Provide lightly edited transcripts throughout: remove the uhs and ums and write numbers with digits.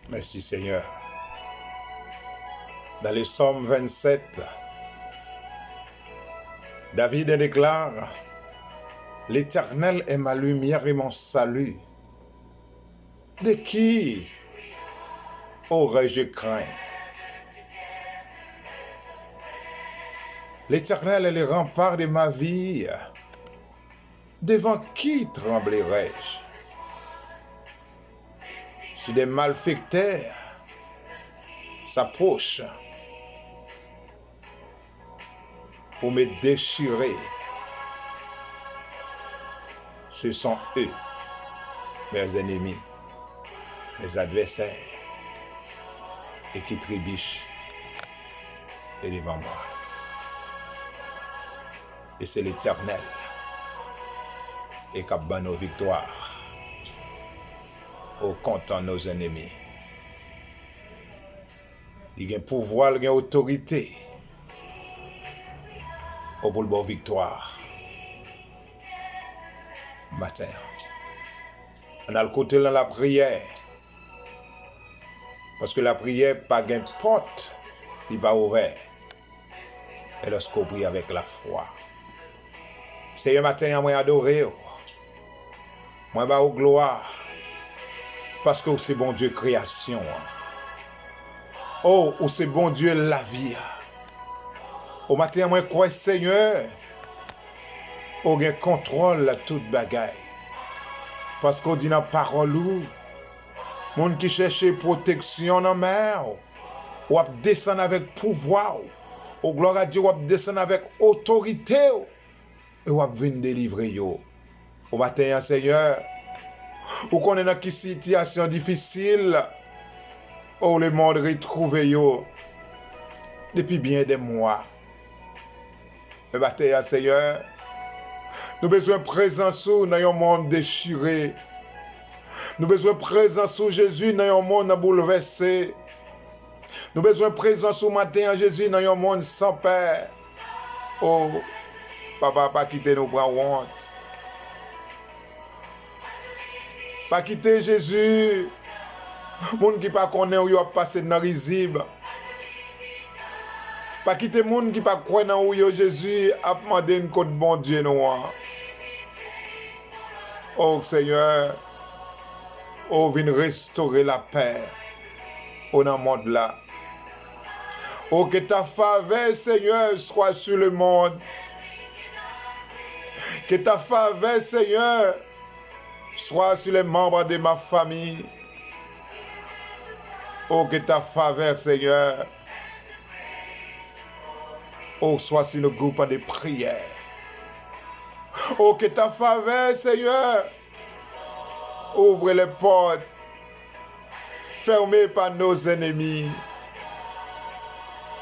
Merci Seigneur. Dans les Psaumes 27, David déclare, « L'Éternel est ma lumière et mon salut. De qui aurais-je craint? L'Éternel est le rempart de ma vie. Devant qui tremblerais-je? Si des malfaiteurs s'approchent pour me déchirer, ce sont eux, mes ennemis, mes adversaires, et qui trébuchent devant moi. Et c'est l'Éternel et qui bat nos victoires au compte de nos ennemis. Il y a un pouvoir, il y a une autorité pour la victoire. Matin, on a le côté dans la prière. Parce que la prière, pas de porte, il va ouvert. Et lorsqu'on prie avec la foi. C'est un matin, moi adoré. Moi, bah, au gloire. Parce que c'est bon Dieu création. Oh, c'est bon Dieu la vie. Au matin, moi, crois Seigneur. On a contrôle à toute bagaille. Parce qu'on dit dans la parole, monde qui cherche protection dans la mer, ou descend avec pouvoir, ou gloire à Dieu, ou descend avec autorité, et ou venir délivrer. Au matin, Seigneur, ou qu'on est dans une situation difficile, ou le monde retrouve depuis bien des mois. Le matin, Seigneur, nous avons besoin de présence dans un monde déchiré. Nous avons besoin de présence de Jésus dans un monde bouleversé. Nous avons besoin de présence au matin en Jésus dans un monde sans père. Oh, papa, pas quitter nous pour honte. Pas quitter Jésus. Monde qui pas connaît où il va passer dans risible. Pas quitter monde qui pas croire dans où Jésus a demandé une côte bon Dieu noir. Oh Seigneur, oh viens restaurer la paix dans le monde là. Oh que ta faveur Seigneur soit sur le monde. Que ta faveur Seigneur soit sur les membres de ma famille. Oh que ta faveur Seigneur soit sur le groupe de prière. Oh, que ta faveur, Seigneur, ouvre les portes fermées par nos ennemis.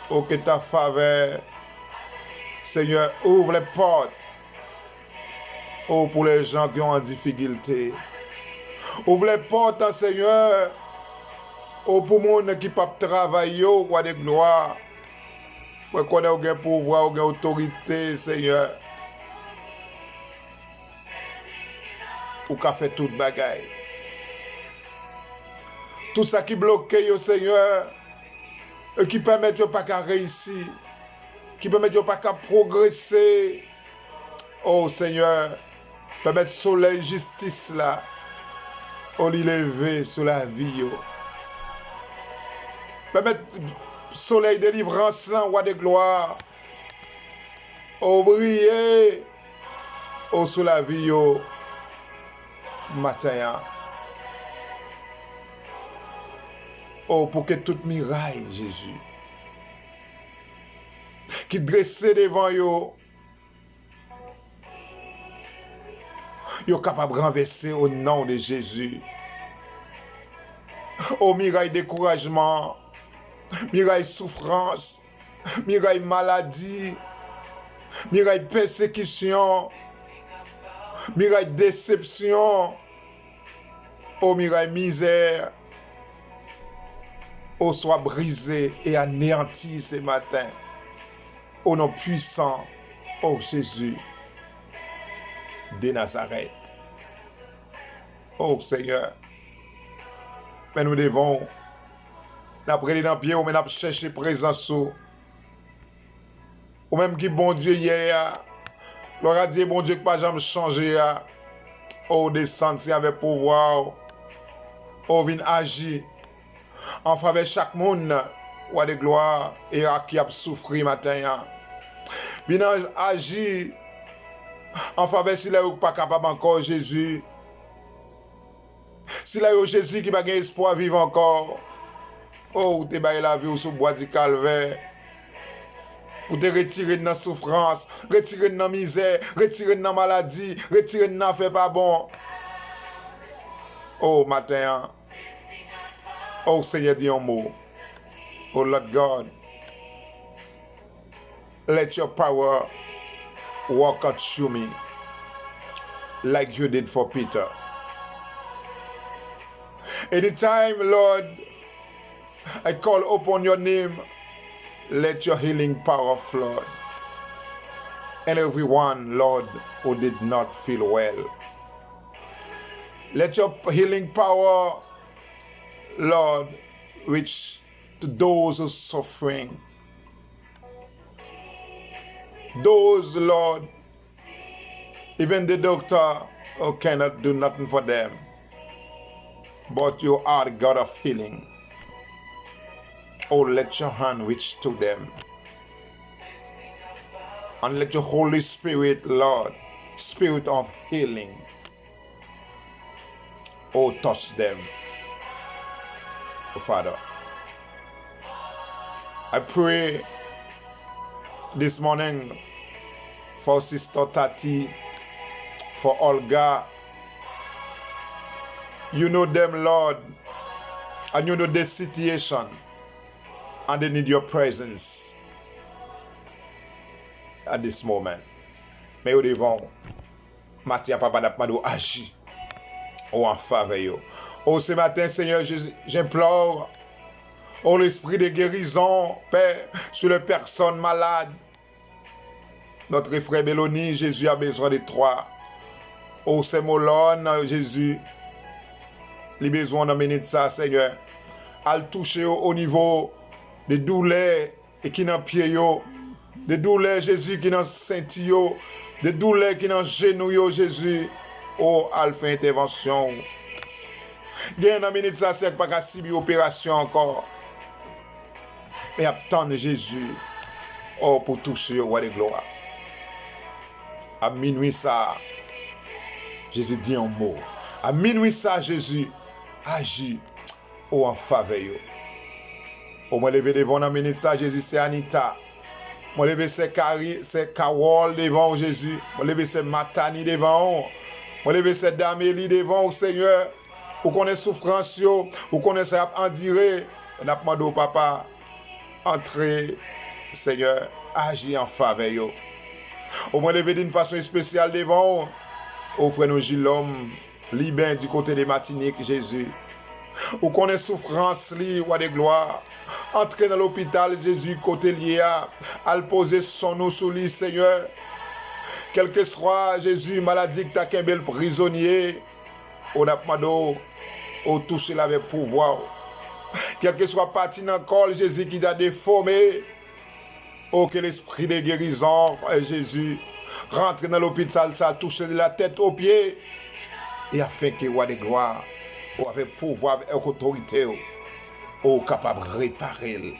Oh, que ta faveur, Seigneur, ouvre les portes. Oh, pour les gens qui ont en difficulté. Ouvre les portes, Seigneur. Oh, pour les gens qui ne peuvent pas travailler, roi de gloire. Pour qu'on ait aucun pouvoir, aucune autorité, Seigneur. Pour qu'on fait toute bagaille. Tout ça qui bloque, Seigneur, et qui permet de pas qu'à réussir, qui permet de pas qu'à progresser. Oh Seigneur, permet le soleil justice là, on l'élever sur la vie. Permet soleil délivrance là, roi de gloire. Oh briller, oh sur la vie matin. Oh, pour que toute miraille, Jésus, qui dressait devant yo capable de renverser au nom de Jésus. Oh, miraille découragement, miraille souffrance, miraille maladie, miraille persécution, miraille déception, oh, miraille misère. Oh, soit brisé et anéanti ce matin. Au nom puissant, oh Jésus, de Nazareth. Oh Seigneur, mais nous devons N'a pris dans pied ou mais n'a cherché présence ou même qui bon Dieu hier. Gloire à Dieu, bon Dieu, que pas jamais changé. Oh, descendre si avec pouvoir. Oh, vin agir en faveur de chaque monde. Ou de gloire et à qui a souffert matin. Vin agir en faveur si là ou pas capable encore Jésus. Si là ou Jésus qui va gagner espoir vivre encore. Oh, tu vas la vie ou sous bois du calvaire. Pour te retirer de la souffrance, retirer de la misère, retirer de la maladie, retirer de la fait pas bon. Oh, matin. Oh, Seigneur, dis un mot. Oh, Lord God. Let your power walk out through me like you did for Peter. Anytime, Lord, I call upon your name, let your healing power flow. And everyone, Lord, who did not feel well, let your healing power, Lord, reach to those who are suffering. Those, Lord, even the doctor who cannot do nothing for them. But you are the God of healing. Oh, let your hand reach to them. And let your Holy Spirit, Lord, Spirit of healing, oh, touch them. Oh, Father, I pray this morning for Sister Tati, for Olga. You know them, Lord, and you know their situation, and they need your presence at this moment. Mais au devant, Matin, Papa n'a pas agir en faveur. Oh, ce matin, Seigneur, j'implore, oh, l'esprit de guérison, Père, sur les personnes malades. Notre frère Béloni, Jésus a besoin de toi. Oh, c'est Molon, Jésus, il a besoin d'amener de ça, Seigneur. À le toucher au niveau des douleurs et qui n'ont pied, des douleurs, Jésus, qui n'ont ceinture, des douleurs qui n'ont genou, Jésus. Oh, à le faire intervention. Il y a un amené de ça, c'est pas qu'à subir opération encore. Mais attendre Jésus, oh, pour toucher au roi de gloire. À minuit ça, Jésus dit un mot. À minuit ça, Jésus agit en faveur. Au moins lever devant la minute ça, Jésus, c'est Anita. Moi lever c'est Carole devant Jésus. Moi lever c'est Matani devant. Moi lever c'est Damélie devant Seigneur. Ou qu'on ait souffrance, ou qu'on ait ça enduré. On a demandé au papa, entrer, Seigneur, agir en faveur. Au moins lever d'une façon spéciale devant. Au frère nous Gilom, Libin du côté de Martinique, Jésus. Ou qu'on ait souffrance, li, ou de gloire. Entrer dans l'hôpital, Jésus, côté lié à le poser son nom sous lui, Seigneur. Quel que soit, Jésus, maladie que t'as qu'un bel prisonnier, on a demandé au toucher avec pouvoir. Quel que soit parti dans le corps, Jésus qui t'a déformé, oh, que l'esprit de guérison, Jésus, rentre dans l'hôpital, ça touche de la tête aux pieds, et afin que roi de gloire, ou avec pouvoir, avec autorité, ou capable de réparer.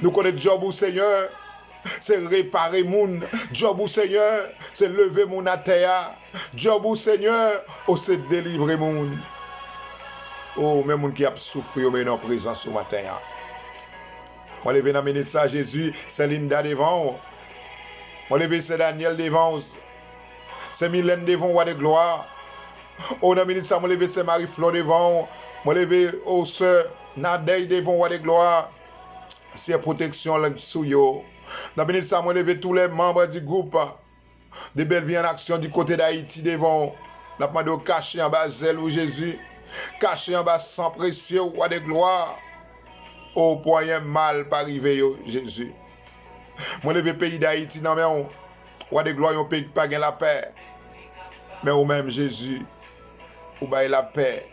Nous connaissons job au Seigneur, c'est réparer moun. Job au Seigneur, c'est lever mon à terre. Job au Seigneur, c'est délivrer moun. Oh, même moun qui a souffert, mais en présence ce matin. Moi, lever dans le ça, Jésus, c'est Linda devant. Moi, lever c'est Daniel devant. C'est Mylène devant, roi de gloire. Oh, dans le ça, moi, lever c'est Marie-Flo devant. Moi, lever, oh, sœur, Nadège devant, roi de gloire. C'est protection là sous yo. Dans le ça, moi, lever tous les membres du groupe de Belle Vie en action du côté d'Haïti devant. N'a pas de cacher en bas zèle ou Jésus. Caché en bas sans précieux, roi de gloire. Au point mal par arriver, Jésus. Moi, le pays d'Haïti, non, mais roi de gloire, un pays qui n'a pas la paix. Mais ou même Jésus, ou bail la paix.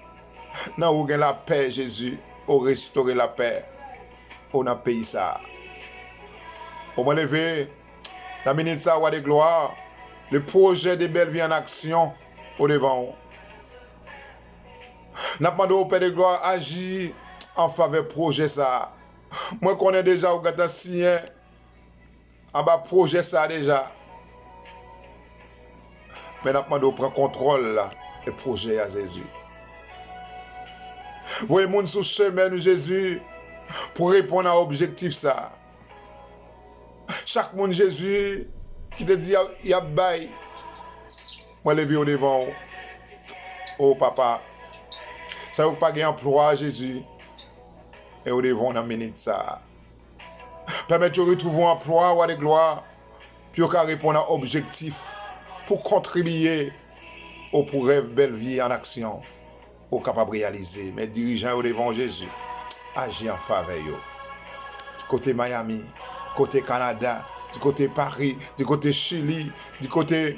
Non, ou gagne la paix, Jésus, ou restaurer la paix. On a pays ça. Au moins lever, la minute ça, roi de gloire, le projet de belle vie en action au devant. N'a pas demandé au Père de gloire agir en faveur projet ça. Moi connais déjà au gâteau signé en bas projet ça déjà. Mais n'a pas demandé au prendre contrôle là le projet à Jésus. Voyez moun sous chemin de Jésus pour répondre à l'objectif ça. Chaque monde Jésus qui te dit il y a bail. Moi lever au devant. Oh papa. Ça vous pas gagner emploi Jésus. Et au devant dans minute ça. Permettez de retrouver un emploi ou de gloire. Puis au cas répondre à l'objectif pour contribuer au pour rêve belle vie en action. Au capable de réaliser. Mais dirigeants au devant Jésus. Agir en faveur. Du côté Miami, côté Canada, du côté Paris, du côté Chili, du côté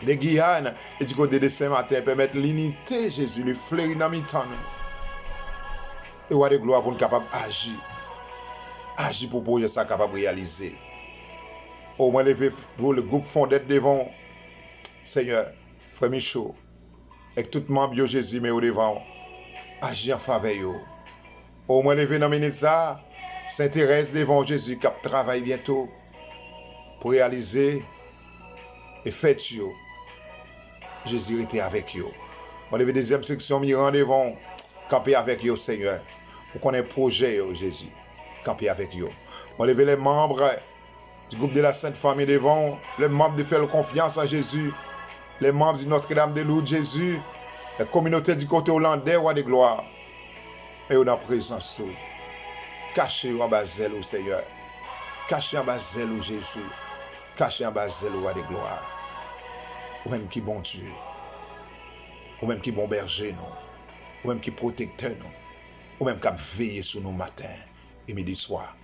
de Guyane et du côté de Saint-Martin, permettre l'unité Jésus, le fleurir dans mi-temps. Et ouais de gloire pour nous capable d'agir. Agir pour projet ça capable de réaliser. Au moins lever pour le groupe fondé devant Seigneur, Frère Michaud, avec tout le membre de Jésus, mais au devant, agir en faveur. Au moins lever dans minute ça, s'intéresse devant Jésus qui travaille bientôt pour réaliser et faire Jésus était avec eux. On lever deuxième section, mirant devant, camper avec eux, Seigneur. Pour qu'on ait un projet, Jésus, camper avec eux. On lever les membres du groupe de la Sainte Famille devant, les membres de faire confiance à Jésus, les membres de Notre-Dame de Lourdes, Jésus, la communauté du côté hollandais, roi de gloire. Et on a présence. Caché en bas zèle au Seigneur. Caché en bas zèle au Jésus. Caché en bas zèle au roi de gloire. Ou même qui bon Dieu. Ou même qui bon berger nous. Ou même qui protecteur nous. Ou même qui a veillé sur nous matin et midi soir.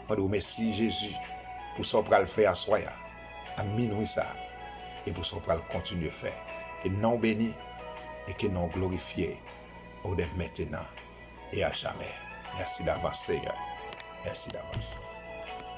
On dit merci Jésus pour ce qu'on va faire à soi. À minuit ça. Et pour ce qu'on va continuer à faire. Que non béni et que non glorifié. Au de maintenant et à jamais. Merci d'avance, Seigneur. Merci d'avance.